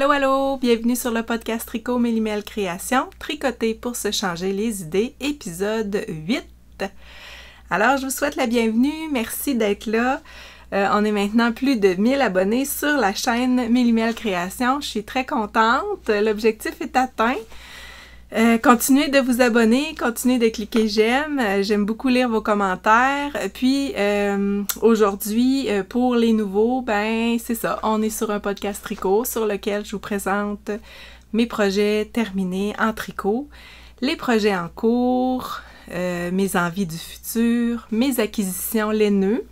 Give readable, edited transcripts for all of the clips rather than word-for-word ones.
Allô, allô! Bienvenue sur le podcast Tricot Mélimel Création, tricoter pour se changer les idées, épisode 8. Alors, je vous souhaite la bienvenue, merci d'être là. On est maintenant plus de 1000 abonnés sur la chaîne Mélimel Création. Je suis très contente, l'objectif est atteint. Continuez de vous abonner, continuez de cliquer j'aime, j'aime beaucoup lire vos commentaires. Puis aujourd'hui, pour les nouveaux, ben c'est ça, on est sur un podcast tricot sur lequel je vous présente mes projets terminés en tricot, les projets en cours, mes envies du futur, mes acquisitions, les nœuds.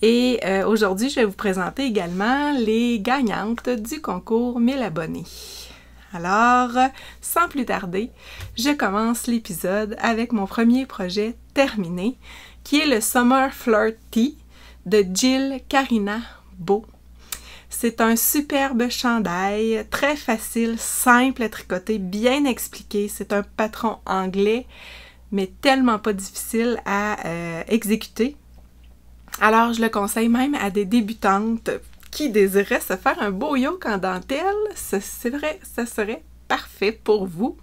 Et aujourd'hui, je vais vous présenter également les gagnantes du concours 1000 abonnés. Alors, sans plus tarder, je commence l'épisode avec mon premier projet terminé, qui est le Summer Flirt Tee de Jill Karina Beau. C'est un superbe chandail, très facile, simple à tricoter, bien expliqué. C'est un patron anglais, mais tellement pas difficile à exécuter. Alors, je le conseille même à des débutantes qui désiraient se faire un beau yoke en dentelle. C'est vrai, ça serait parfait pour vous.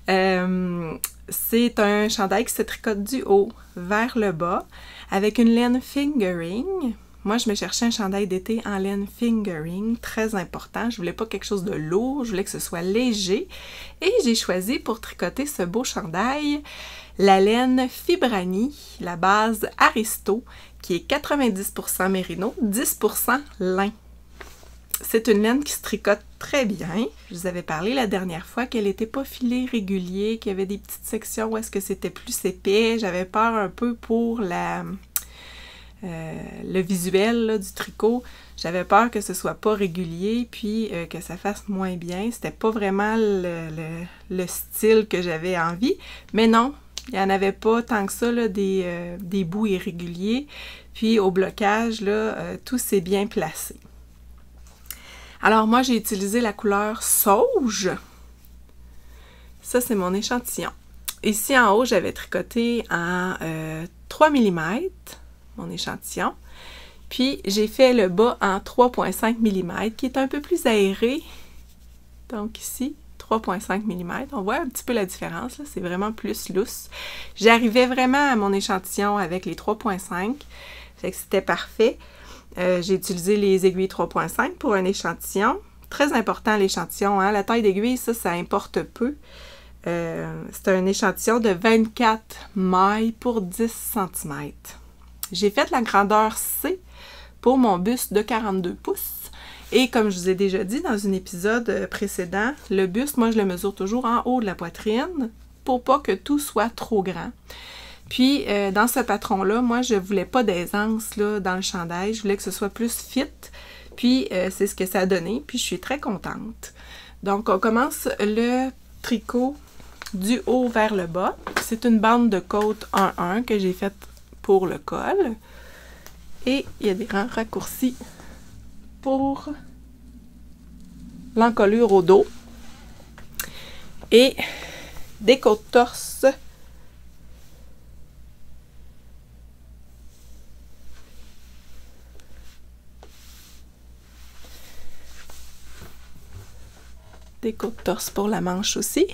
C'est un chandail qui se tricote du haut vers le bas avec une laine fingering. Moi, je me cherchais un chandail d'été en laine fingering, très important. Je voulais pas quelque chose de lourd, je voulais que ce soit léger. Et j'ai choisi pour tricoter ce beau chandail la laine Fibrani, la base Aristo, qui est 90% mérino, 10% lin. C'est une laine qui se tricote très bien. Je vous avais parlé la dernière fois qu'elle n'était pas filée régulier, qu'il y avait des petites sections où est-ce que c'était plus épais. J'avais peur un peu pour le visuel là, du tricot. J'avais peur que ce soit pas régulier, puis que ça fasse moins bien. C'était pas vraiment le style que j'avais envie. Mais non, il n'y en avait pas tant que ça, là, des bouts irréguliers. Puis au blocage, là, tout s'est bien placé. Alors moi, j'ai utilisé la couleur sauge. Ça, c'est mon échantillon. Ici en haut, j'avais tricoté en 3 mm, mon échantillon. Puis j'ai fait le bas en 3,5 mm, qui est un peu plus aéré. Donc ici, 3,5 mm. On voit un petit peu la différence, là. C'est vraiment plus lousse. J'arrivais vraiment à mon échantillon avec les 3,5. Fait que c'était parfait. J'ai utilisé les aiguilles 3,5 pour un échantillon. Très important l'échantillon, hein? La taille d'aiguille, ça importe peu. C'est un échantillon de 24 mailles pour 10 cm. J'ai fait la grandeur C pour mon buste de 42 pouces. Et comme je vous ai déjà dit dans un épisode précédent, le buste, moi, je le mesure toujours en haut de la poitrine pour pas que tout soit trop grand. Puis, dans ce patron-là, moi, je voulais pas d'aisance là, dans le chandail. Je voulais que ce soit plus fit. Puis, c'est ce que ça a donné. Puis, je suis très contente. Donc, on commence le tricot du haut vers le bas. C'est une bande de côte 1-1 que j'ai faite pour le col. Et il y a des rangs raccourcis pour l'encolure au dos. Et des côtes torse des côtes torse pour la manche aussi.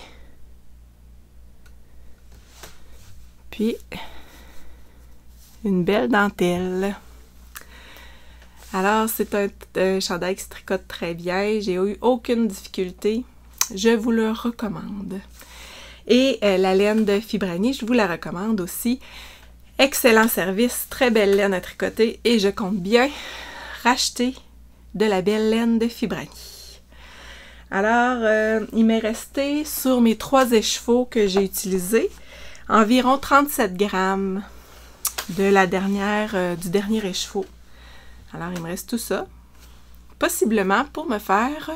Puis, une belle dentelle. Alors, c'est un chandail qui se tricote très bien. J'ai eu aucune difficulté. Je vous le recommande. Et la laine de Fibrani, je vous la recommande aussi. Excellent service, très belle laine à tricoter. Et je compte bien racheter de la belle laine de Fibrani. Alors, il m'est resté sur mes 3 écheveaux que j'ai utilisés environ 37 grammes de la du dernier écheveau. Alors, il me reste tout ça, possiblement pour me faire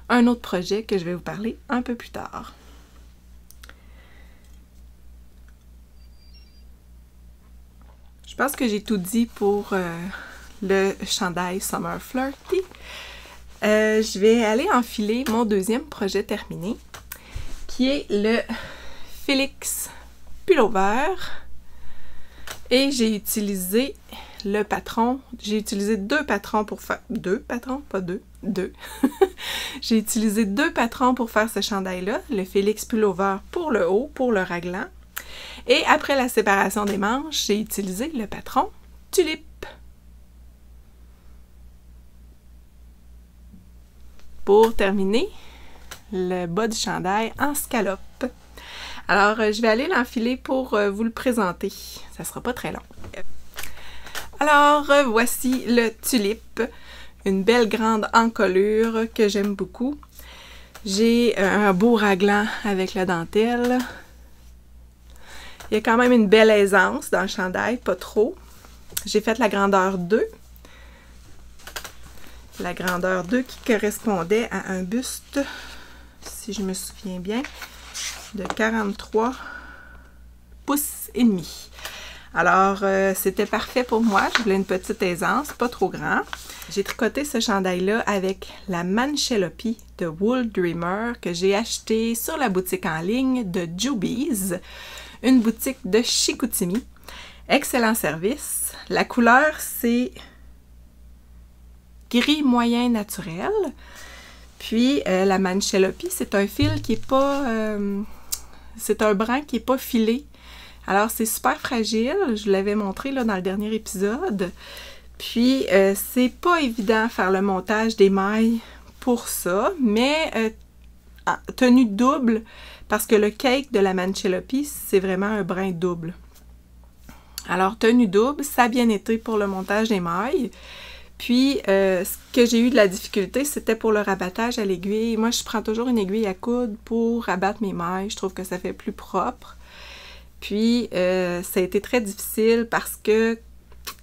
un autre projet que je vais vous parler un peu plus tard. Je pense que j'ai tout dit pour le chandail Summer Flirt Tee. Je vais aller enfiler mon deuxième projet terminé, qui est le Felix Pullover. Et j'ai utilisé le patron. J'ai utilisé 2 patrons pour faire... 2 patrons? Pas 2. 2. J'ai utilisé 2 patrons pour faire ce chandail-là. Le Félix Pullover pour le haut, pour le raglan. Et après la séparation des manches, j'ai utilisé le patron Tulipe. Pour terminer, le bas du chandail en scalope. Alors, je vais aller l'enfiler pour vous le présenter. Ça sera pas très long. Alors, voici le Tulipe. Une belle grande encolure que j'aime beaucoup. J'ai un beau raglan avec la dentelle. Il y a quand même une belle aisance dans le chandail, pas trop. J'ai fait la grandeur 2. La grandeur 2 qui correspondait à un buste, si je me souviens bien, de 43 pouces et demi. Alors, c'était parfait pour moi. Je voulais une petite aisance, pas trop grand. J'ai tricoté ce chandail-là avec la Manchelopi de Wool Dreamer que j'ai acheté sur la boutique en ligne de Jubies, une boutique de Chicoutimi. Excellent service. La couleur, c'est gris moyen naturel. Puis, la Manchelopi, c'est un fil qui est pas... c'est un brin qui n'est pas filé. Alors, c'est super fragile. Je vous l'avais montré là, dans le dernier épisode. Puis, c'est pas évident faire le montage des mailles pour ça, mais tenue double, parce que le cake de la Manchelopi, c'est vraiment un brin double. Alors, tenue double, ça a bien été pour le montage des mailles. Puis, ce que j'ai eu de la difficulté, c'était pour le rabattage à l'aiguille. Moi, je prends toujours une aiguille à coudre pour rabattre mes mailles. Je trouve que ça fait plus propre. Puis, ça a été très difficile parce que,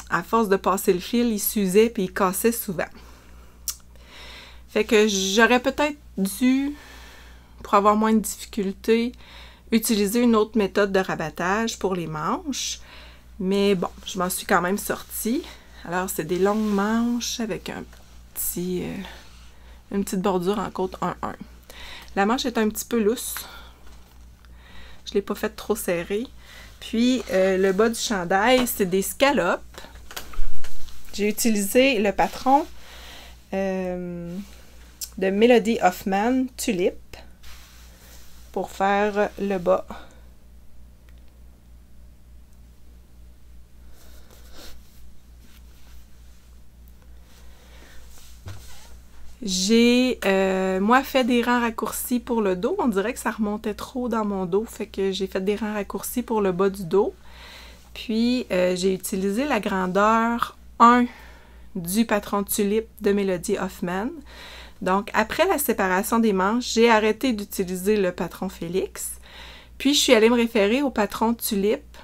à force de passer le fil, il s'usait puis il cassait souvent. Fait que j'aurais peut-être dû, pour avoir moins de difficultés, utiliser une autre méthode de rabattage pour les manches. Mais bon, je m'en suis quand même sortie. Alors, c'est des longues manches avec une petite bordure en côte 1-1. La manche est un petit peu lousse. Je ne l'ai pas faite trop serrée. Puis, le bas du chandail, c'est des scalopes. J'ai utilisé le patron de Melody Hoffman Tulipe pour faire le bas. J'ai, moi, fait des rangs raccourcis pour le dos. On dirait que ça remontait trop dans mon dos, fait que j'ai fait des rangs raccourcis pour le bas du dos. Puis, j'ai utilisé la grandeur 1 du patron Tulipe de Melody Hoffman. Donc, après la séparation des manches, j'ai arrêté d'utiliser le patron Félix. Puis, je suis allée me référer au patron Tulipe.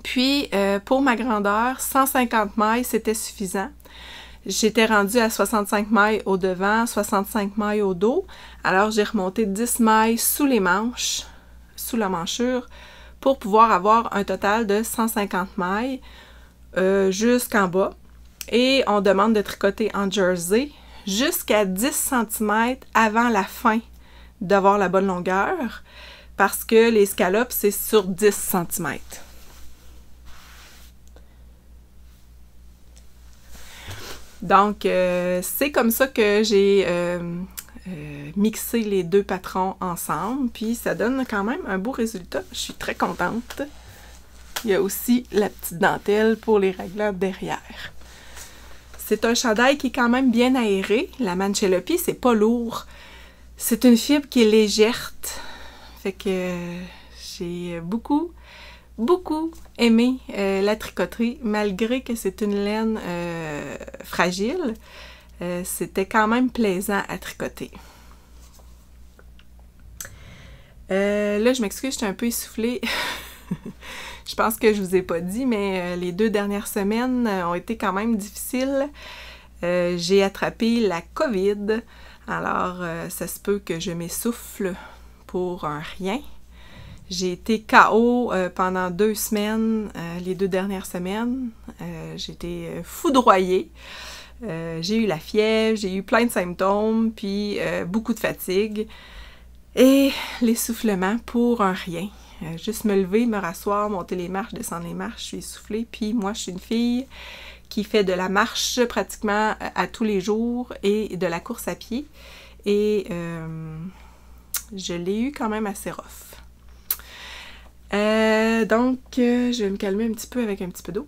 Puis, pour ma grandeur, 150 mailles, c'était suffisant. J'étais rendue à 65 mailles au devant, 65 mailles au dos. Alors, j'ai remonté 10 mailles sous les manches, sous la manchure, pour pouvoir avoir un total de 150 mailles jusqu'en bas. Et on demande de tricoter en jersey jusqu'à 10 cm avant la fin d'avoir la bonne longueur, parce que les scalopes, c'est sur 10 cm. Donc, c'est comme ça que j'ai mixé les 2 patrons ensemble, puis ça donne quand même un beau résultat. Je suis très contente. Il y a aussi la petite dentelle pour les raglans derrière. C'est un chandail qui est quand même bien aéré. La Manchelopi, c'est pas lourd. C'est une fibre qui est légère. Fait que j'ai beaucoup aimé la tricoterie, malgré que c'est une laine fragile. C'était quand même plaisant à tricoter. Là, je m'excuse, je suis un peu essoufflée. Je pense que je vous ai pas dit, mais les 2 dernières semaines ont été quand même difficiles. J'ai attrapé la COVID, alors ça se peut que je m'essouffle pour un rien. J'ai été KO pendant 2 semaines, les 2 dernières semaines. J'ai été foudroyée. J'ai eu la fièvre, j'ai eu plein de symptômes, puis beaucoup de fatigue. Et l'essoufflement pour un rien. Juste me lever, me rasseoir, monter les marches, descendre les marches, je suis essoufflée. Puis moi, je suis une fille qui fait de la marche pratiquement à tous les jours et de la course à pied. Et je l'ai eu quand même assez rough. Donc, je vais me calmer un petit peu avec un petit peu d'eau.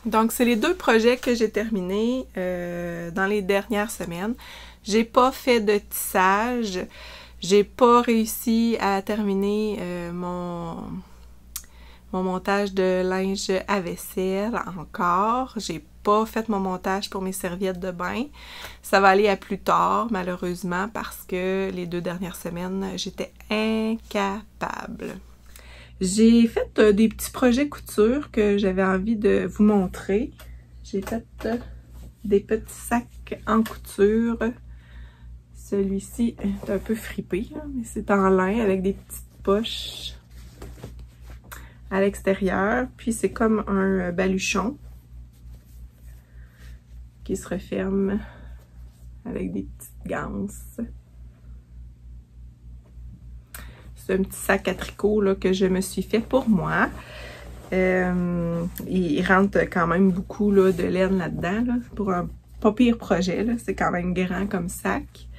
Donc, c'est les 2 projets que j'ai terminés dans les dernières semaines. J'ai pas fait de tissage. J'ai pas réussi à terminer mon montage de linge à vaisselle encore. J'ai pas fait mon montage pour mes serviettes de bain. Ça va aller à plus tard, malheureusement, parce que les 2 dernières semaines, j'étais incapable. J'ai fait des petits projets couture que j'avais envie de vous montrer. J'ai fait des petits sacs en couture. Celui-ci est un peu fripé, hein, mais c'est en lin avec des petites poches à l'extérieur. Puis c'est comme un baluchon qui se referme avec des petites ganses. C'est un petit sac à tricot là, que je me suis fait pour moi. Il rentre quand même beaucoup là, de laine là-dedans. Là, pour un pas pire projet. C'est quand même grand comme sac.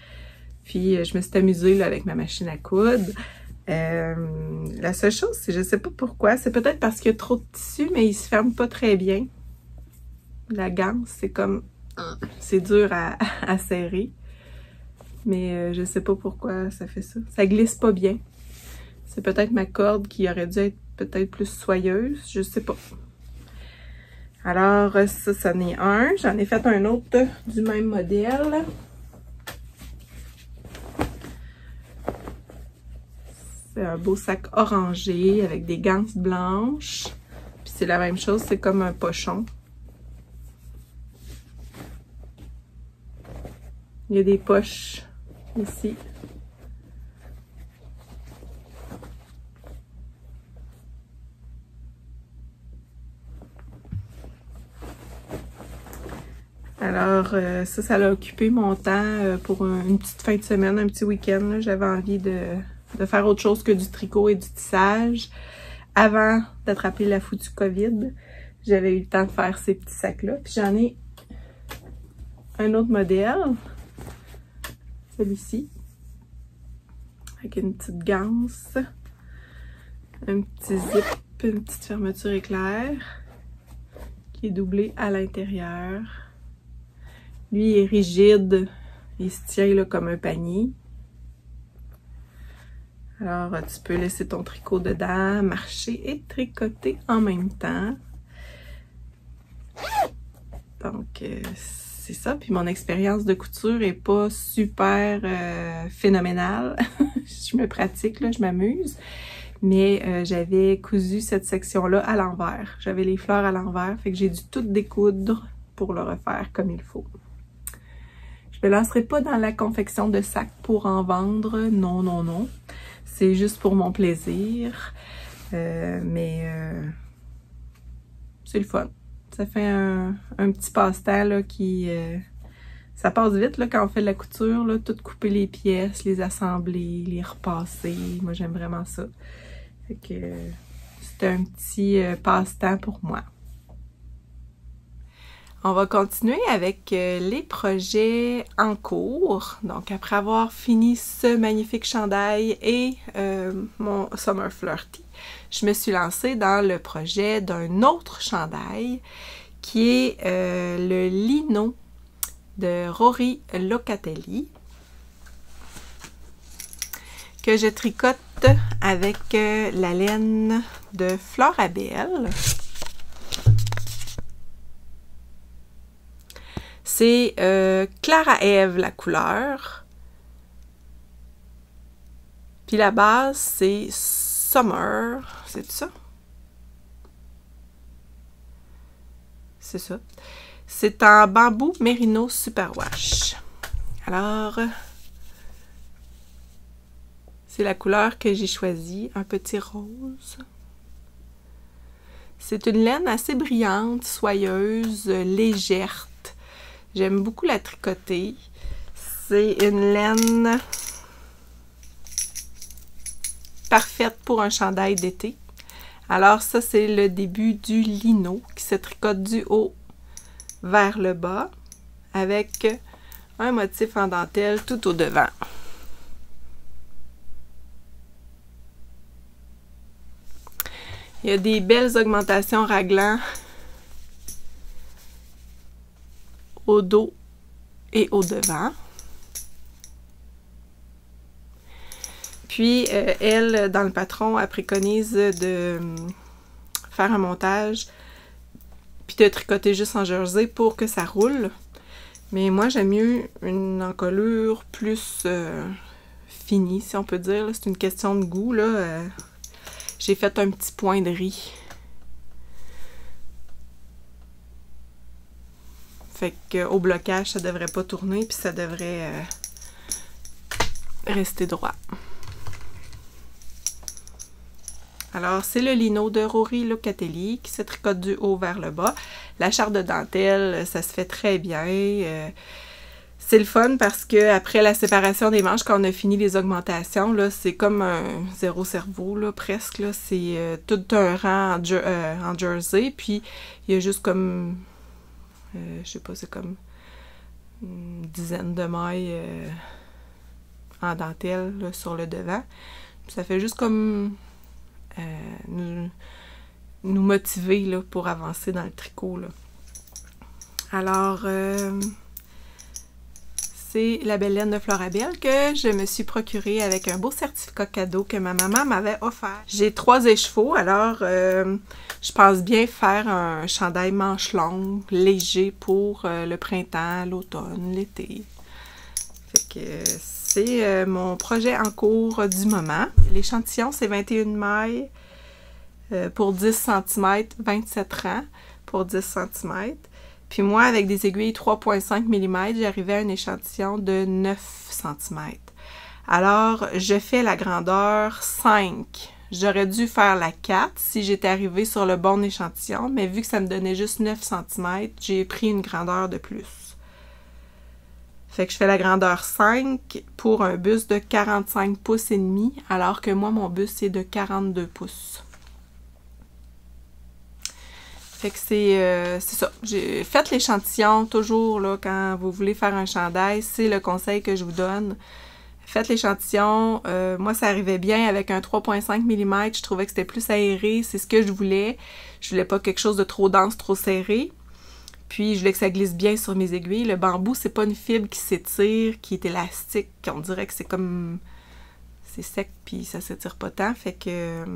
Puis je me suis amusée là, avec ma machine à coudre. La seule chose, c'est je sais pas pourquoi. C'est peut-être parce qu'il y a trop de tissu, mais il se ferme pas très bien. La ganse, c'est comme... C'est dur à serrer. Mais je sais pas pourquoi ça fait ça. Ça glisse pas bien. C'est peut-être ma corde qui aurait dû être peut-être plus soyeuse. Je sais pas. Alors, ça, c'en est un. J'en ai fait un autre du même modèle. C'est un beau sac orangé avec des ganses blanches. Puis c'est la même chose, c'est comme un pochon. Il y a des poches ici. Alors, ça a occupé mon temps pour une petite fin de semaine, un petit week-end. J'avais envie de faire autre chose que du tricot et du tissage. Avant d'attraper la foutue COVID, j'avais eu le temps de faire ces petits sacs-là. Puis j'en ai un autre modèle, celui-ci, avec une petite ganse, un petit zip, une petite fermeture éclair, qui est doublée à l'intérieur. Lui, il est rigide, il se tient là, comme un panier. Alors, tu peux laisser ton tricot dedans, marcher et tricoter en même temps. Donc, c'est ça. Puis mon expérience de couture est pas super phénoménale. Je me pratique, là, je m'amuse. Mais j'avais cousu cette section-là à l'envers. J'avais les fleurs à l'envers, fait que j'ai dû tout découdre pour le refaire comme il faut. Je me lancerai pas dans la confection de sacs pour en vendre. Non, non, non. C'est juste pour mon plaisir. Mais c'est le fun. Ça fait un petit passe-temps là, qui... ça passe vite là, quand on fait de la couture. Là, tout couper les pièces, les assembler, les repasser. Moi, j'aime vraiment ça. Fait que c'était un petit passe-temps pour moi. On va continuer avec les projets en cours. Donc, après avoir fini ce magnifique chandail et mon Summer Flirty, je me suis lancée dans le projet d'un autre chandail qui est le lino de Rory Locatelli que je tricote avec la laine de Florabelle. C'est Clara Eve la couleur. Puis la base, c'est Summer. C'est ça? C'est ça. C'est en bambou mérino superwash. Alors, c'est la couleur que j'ai choisie, un petit rose. C'est une laine assez brillante, soyeuse, légère. J'aime beaucoup la tricoter. c'est une laine parfaite pour un chandail d'été. Alors ça, c'est le début du lino qui se tricote du haut vers le bas avec un motif en dentelle tout au devant. Il y a des belles augmentations raglan au dos et au devant. Puis, elle, dans le patron, elle préconise de faire un montage puis de tricoter juste en jersey pour que ça roule. Mais moi, j'aime mieux une encolure plus finie, si on peut dire. C'est une question de goût, là. J'ai fait un petit point de riz. Fait qu'au blocage, ça devrait pas tourner, puis ça devrait rester droit. Alors, c'est le lino de Rory Locatelli qui se tricote du haut vers le bas. La charte de dentelle, ça se fait très bien. C'est le fun parce que après la séparation des manches, quand on a fini les augmentations, là, c'est comme un zéro cerveau, là, presque. Là. C'est tout un rang en jersey, puis il y a juste comme, je sais pas, c'est comme une dizaine de mailles en dentelle là, sur le devant. Puis ça fait juste comme nous motiver là, pour avancer dans le tricot. Là. Alors, c'est la belle laine de Florabelle que je me suis procurée avec un beau certificat cadeau que ma maman m'avait offert. J'ai 3 écheveaux, alors je pense bien faire un chandail manche longue, léger pour le printemps, l'automne, l'été. Fait que c'est mon projet en cours du moment. L'échantillon, c'est 21 mailles pour 10 cm, 27 rangs pour 10 cm. Puis moi, avec des aiguilles 3,5 mm, j'arrivais à un échantillon de 9 cm. Alors, je fais la grandeur 5. J'aurais dû faire la 4 si j'étais arrivée sur le bon échantillon, mais vu que ça me donnait juste 9 cm, j'ai pris une grandeur de plus. Fait que je fais la grandeur 5 pour un buste de 45 pouces et demi, alors que moi, mon buste, est de 42 pouces. Fait que c'est ça. Faites l'échantillon toujours là, quand vous voulez faire un chandail. C'est le conseil que je vous donne. Faites l'échantillon. Moi, ça arrivait bien avec un 3,5 mm. Je trouvais que c'était plus aéré. C'est ce que je voulais. Je voulais pas quelque chose de trop dense, trop serré. Puis, je voulais que ça glisse bien sur mes aiguilles. Le bambou, c'est pas une fibre qui s'étire, qui est élastique. On dirait que c'est comme... c'est sec, puis ça s'étire pas tant. Fait que...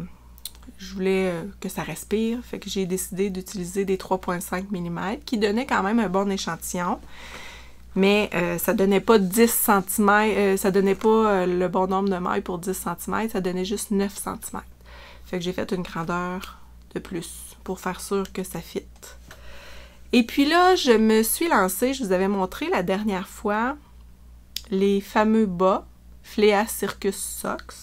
je voulais que ça respire, fait que j'ai décidé d'utiliser des 3,5 mm qui donnaient quand même un bon échantillon, mais ça donnait pas 10 cm, ça donnait pas le bon nombre de mailles pour 10 cm, ça donnait juste 9 cm. Fait que j'ai fait une grandeur de plus pour faire sûr que ça fit. Et puis là, je me suis lancée, je vous avais montré la dernière fois les fameux bas Flea Circus Socks.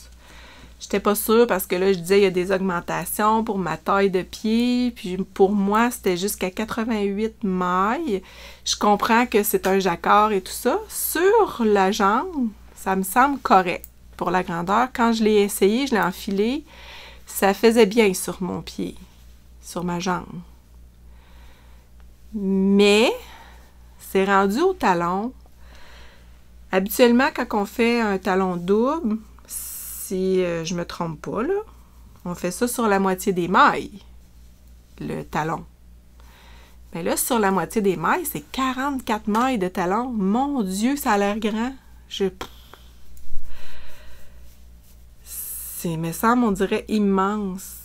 J'étais pas sûre parce que là, je disais il y a des augmentations pour ma taille de pied. Puis pour moi, c'était jusqu'à 88 mailles. Je comprends que c'est un jacquard et tout ça. Sur la jambe, ça me semble correct pour la grandeur. Quand je l'ai essayé, je l'ai enfilé, ça faisait bien sur mon pied, sur ma jambe. Mais c'est rendu au talon. Habituellement, quand on fait un talon double, si je me trompe pas, là, on fait ça sur la moitié des mailles, le talon. Mais là, sur la moitié des mailles, c'est 44 mailles de talon. Mon Dieu, ça a l'air grand. C'est, me semble, on dirait immense.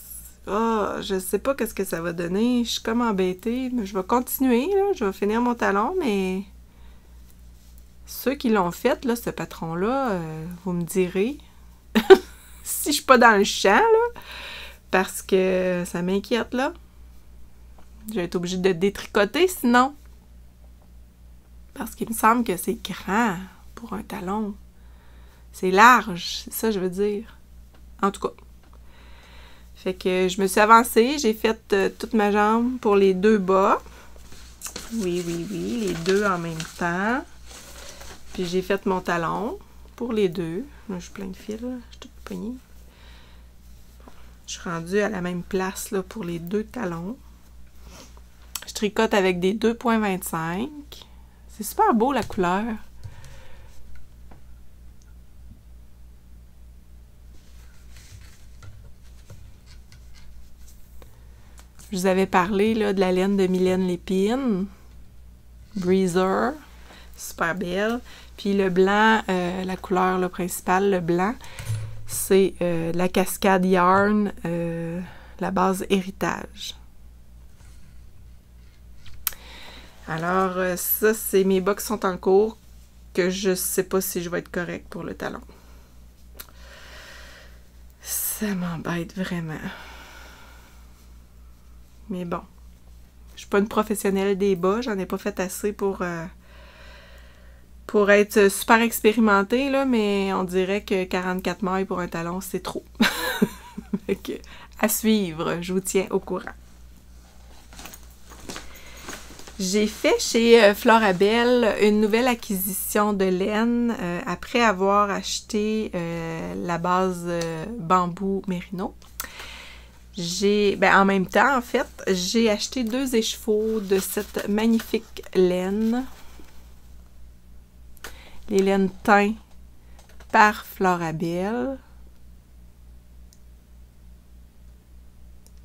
Oh, je sais pas qu'est-ce que ça va donner. Je suis comme embêtée. Mais je vais continuer, là. Je vais finir mon talon, mais ceux qui l'ont fait, là, ce patron-là, vous me direz... si je suis pas dans le champ, là, parce que ça m'inquiète, là. Je vais être obligée de détricoter, sinon. Parce qu'il me semble que c'est grand pour un talon. C'est large, c'est ça que je veux dire. En tout cas. Fait que je me suis avancée, j'ai fait toute ma jambe pour les 2 bas. Oui, les 2 en même temps. Puis Puis j'ai fait mon talon pour les deux. Là, je suis plein de fils, là. Je suis toute poignée. Je suis rendue à la même place là, pour les deux talons. Je tricote avec des 2,25. C'est super beau la couleur. Je vous avais parlé là, de la laine de Mylène Lépine. Breezer. Super belle. Puis le blanc, la couleur là, principale, le blanc, c'est la Cascade Yarn, la base Héritage. Alors, ça, c'est mes bas qui sont en cours, que je sais pas si je vais être correcte pour le talon. Ça m'embête vraiment. Mais bon, je suis pas une professionnelle des bas, j'en ai pas fait assez pour être super expérimentée, là, mais on dirait que 44 mailles pour un talon, c'est trop. Fait que, à suivre, je vous tiens au courant. J'ai fait chez Florabelle une nouvelle acquisition de laine après avoir acheté la base bambou mérino. En même temps, en fait, j'ai acheté 2 écheveaux de cette magnifique laine. Les laines teintes par Florabelle.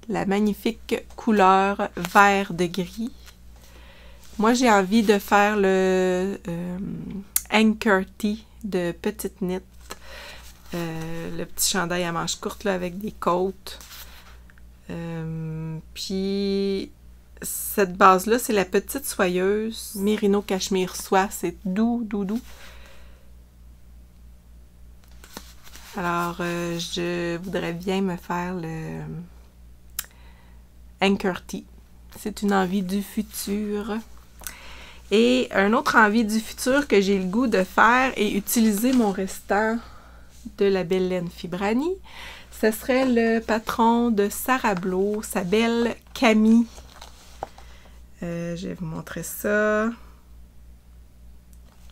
La magnifique couleur vert de gris. Moi, j'ai envie de faire le Anchor Tee de Petite Knit. Le petit chandail à manches courtes là, avec des côtes. Puis, cette base-là, c'est la petite soyeuse Mérino Cachemire Soie. C'est doux, doux, doux. Alors, je voudrais bien me faire le Anchor Tee. C'est une envie du futur. Et un autre envie du futur que j'ai le goût de faire et utiliser mon restant de la belle laine Fibrani, ce serait le patron de Sarah Blau, sa belle Camille. Je vais vous montrer ça.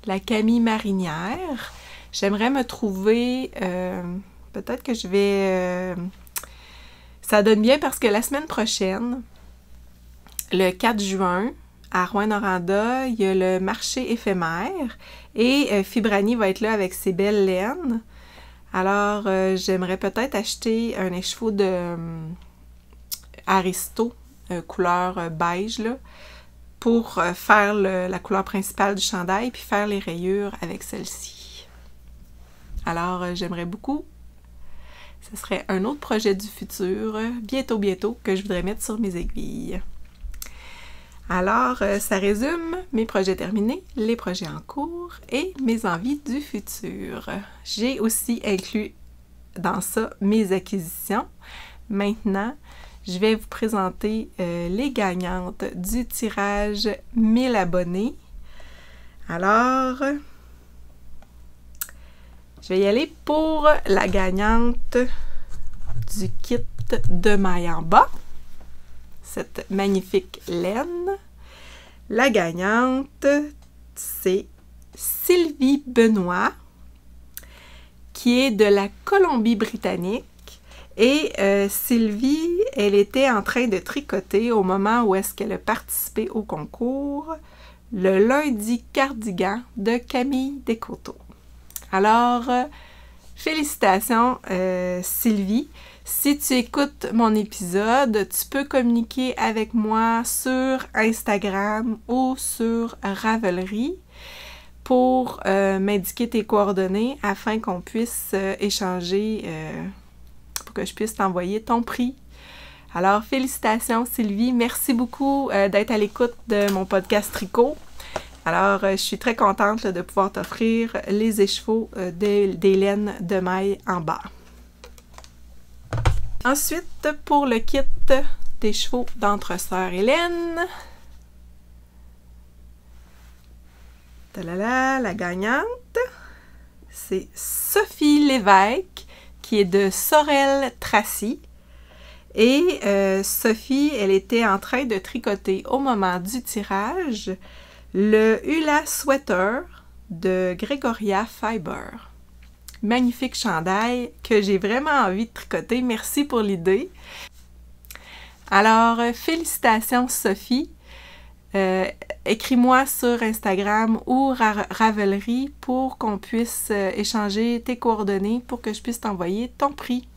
La Camille marinière. J'aimerais me trouver... peut-être que je vais... ça donne bien parce que la semaine prochaine, le 4 juin, à Rouyn-Noranda, il y a le marché éphémère et Fibrani va être là avec ses belles laines. Alors, j'aimerais peut-être acheter un écheveau de Aristo, couleur beige, là, pour faire la couleur principale du chandail puis faire les rayures avec celle-ci. Alors, j'aimerais beaucoup. Ce serait un autre projet du futur, bientôt, bientôt, que je voudrais mettre sur mes aiguilles. Alors, ça résume mes projets terminés, les projets en cours et mes envies du futur. J'ai aussi inclus dans ça mes acquisitions. Maintenant, je vais vous présenter les gagnantes du tirage 1000 abonnés. Alors, je vais y aller pour la gagnante du kit de maille en bas. Cette magnifique laine. La gagnante, c'est Sylvie Benoît, qui est de la Colombie-Britannique. Et Sylvie, elle était en train de tricoter au moment où est-ce qu'elle a participé au concours, le lundi cardigan de Camille Descoteaux. Alors, félicitations Sylvie. Si tu écoutes mon épisode, tu peux communiquer avec moi sur Instagram ou sur Ravelry pour m'indiquer tes coordonnées afin qu'on puisse échanger, pour que je puisse t'envoyer ton prix. Alors, félicitations Sylvie. Merci beaucoup d'être à l'écoute de mon podcast Tricot. Alors, je suis très contente là, de pouvoir t'offrir les écheveaux des laines de maille en bas. Ensuite, pour le kit des chevaux d'entre-sœurs Hélène, la gagnante, c'est Sophie Lévesque, qui est de Sorel-Tracy. Et Sophie, elle était en train de tricoter au moment du tirage le Hula Sweater de Gregoria Fiber. Magnifique chandail que j'ai vraiment envie de tricoter. Merci pour l'idée. Alors, félicitations Sophie. Écris-moi sur Instagram ou Ravelry pour qu'on puisse échanger tes coordonnées pour que je puisse t'envoyer ton prix.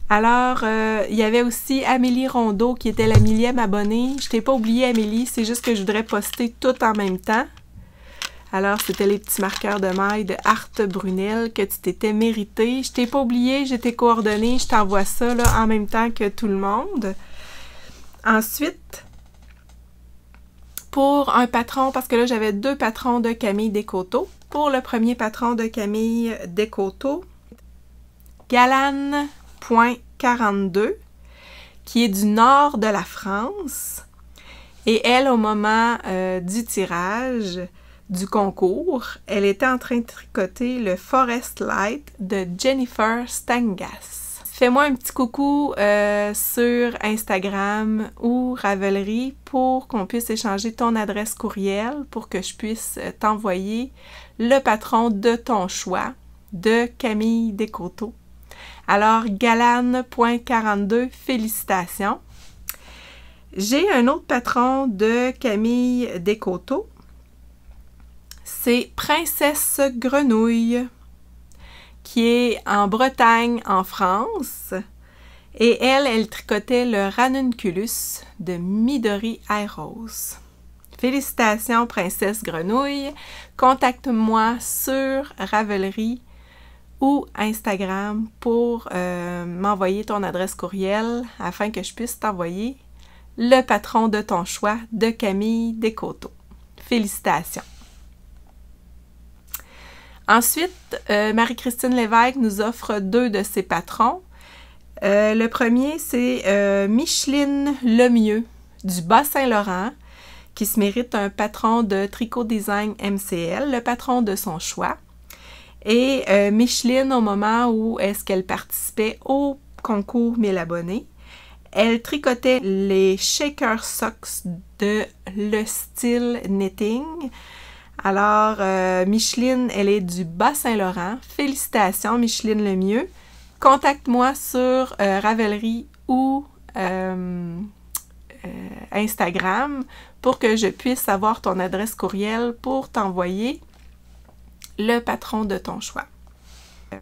Alors, il y avait aussi Amélie Rondeau qui était la 1000e abonnée. Je t'ai pas oublié Amélie, c'est juste que je voudrais poster tout en même temps. Alors, c'était les petits marqueurs de maille de Art Brunel que tu t'étais mérité. Je t'ai pas oublié, j'ai tes coordonnées, je t'envoie ça là, en même temps que tout le monde. Ensuite, pour un patron, parce que là, j'avais 2 patrons de Camille Descoteaux. Pour le premier patron de Camille Descoteaux, Galane.42, qui est du nord de la France. Et elle, au moment du tirage du concours, elle était en train de tricoter le Forest Light de Jennifer Stangas. Fais-moi un petit coucou sur Instagram ou Ravelry pour qu'on puisse échanger ton adresse courriel pour que je puisse t'envoyer le patron de ton choix de Camille Descoteaux. Alors, Galane.42, félicitations! J'ai un autre patron de Camille Descoteaux. C'est Princesse Grenouille, qui est en Bretagne, en France. Et elle tricotait le Ranunculus de Midori Airos. Félicitations, Princesse Grenouille. Contacte-moi sur Ravelry ou Instagram pour m'envoyer ton adresse courriel afin que je puisse t'envoyer le patron de ton choix de Camille Descoteaux. Félicitations! Ensuite, Marie-Christine Lévesque nous offre 2 de ses patrons. Le premier, c'est Micheline Lemieux du Bas-Saint-Laurent qui se mérite un patron de Tricot Design MCL, le patron de son choix. Et Micheline, au moment où est-ce qu'elle participait au concours 1000 abonnés, elle tricotait les Shaker Socks de le style knitting. Alors, Micheline, elle est du Bas-Saint-Laurent. Félicitations, Micheline Lemieux. Contacte-moi sur Ravelry ou Instagram pour que je puisse avoir ton adresse courriel pour t'envoyer le patron de ton choix.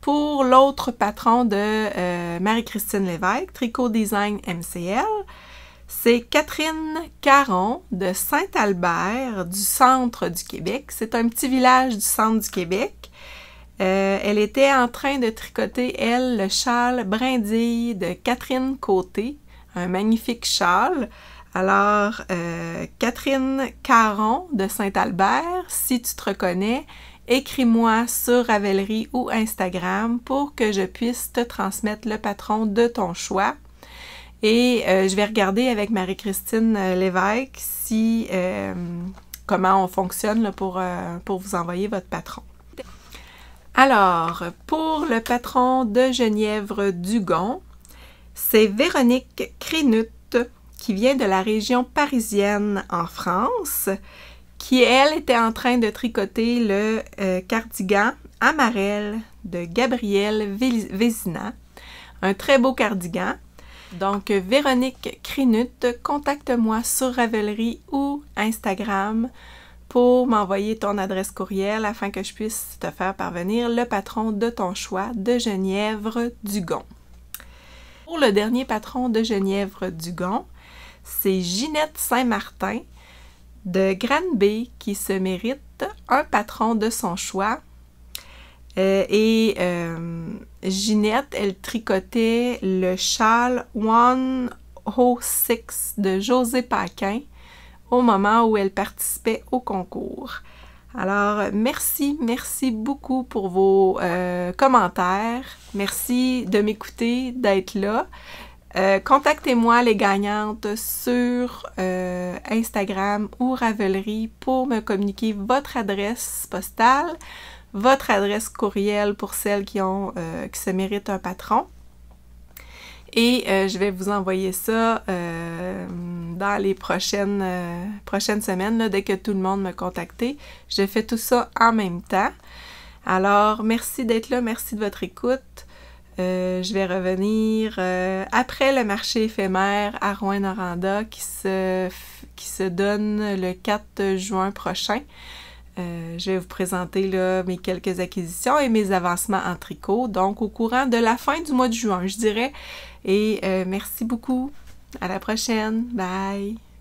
Pour l'autre patron de Marie-Christine Lévesque, Tricot Design MCL, c'est Catherine Caron de Saint-Albert du centre du Québec. C'est un petit village du centre du Québec. Elle était en train de tricoter, elle, le châle brindille de Catherine Côté, un magnifique châle. Alors, Catherine Caron de Saint-Albert, si tu te reconnais, écris-moi sur Ravelry ou Instagram pour que je puisse te transmettre le patron de ton choix. Et je vais regarder avec Marie-Christine Lévesque si comment on fonctionne là, pour vous envoyer votre patron. Alors, pour le patron de Genièvre Dugon, c'est Véronique Crénut qui vient de la région parisienne en France, qui, elle, était en train de tricoter le cardigan Amarelle de Gabrielle Vézina. Un très beau cardigan. Donc, Véronique Crénut, contacte-moi sur Ravelry ou Instagram pour m'envoyer ton adresse courriel afin que je puisse te faire parvenir le patron de ton choix de Genièvre Dugon. Pour le dernier patron de Genièvre Dugon, c'est Ginette Saint-Martin de Granby qui se mérite un patron de son choix. Ginette, elle tricotait le châle 106 de José Paquin au moment où elle participait au concours. Alors, merci beaucoup pour vos commentaires. Merci de m'écouter, d'être là. Contactez-moi les gagnantes sur Instagram ou Ravelry pour me communiquer votre adresse postale, votre adresse courriel pour celles qui se méritent un patron. Et je vais vous envoyer ça dans les prochaines semaines, là, dès que tout le monde m'a contacté. Je fais tout ça en même temps. Alors, merci d'être là, merci de votre écoute. Je vais revenir après le marché éphémère à Rouyn-Noranda qui se donne le 4 juin prochain. Je vais vous présenter là, mes quelques acquisitions et mes avancements en tricot, donc au courant de la fin du mois de juin, je dirais. Et merci beaucoup. À la prochaine. Bye!